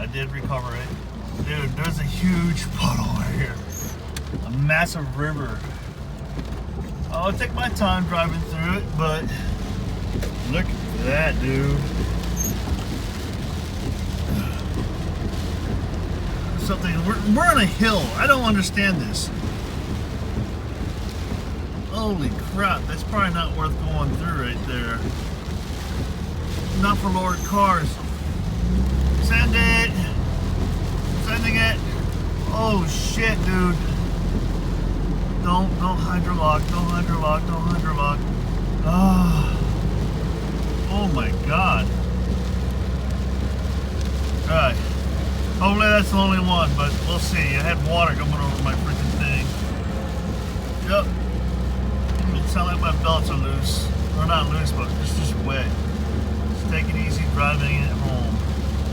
I did recover it. Dude, there's a huge puddle right here. A massive river. I'll take my time driving through it, but look at that, dude. Something, we're on a hill. I don't understand this. Holy crap, that's probably not worth going through right there. Not for lowered cars. Send it. Sending it. Oh shit, dude. Don't hydrolock, don't hydrolock, don't hydrolock. Oh my god. Alright. Hopefully that's the only one, but we'll see. I had water coming over my freaking thing. Yep. It sounds like my belts are loose. Or not loose, but it's just wet. Just take it easy driving it home.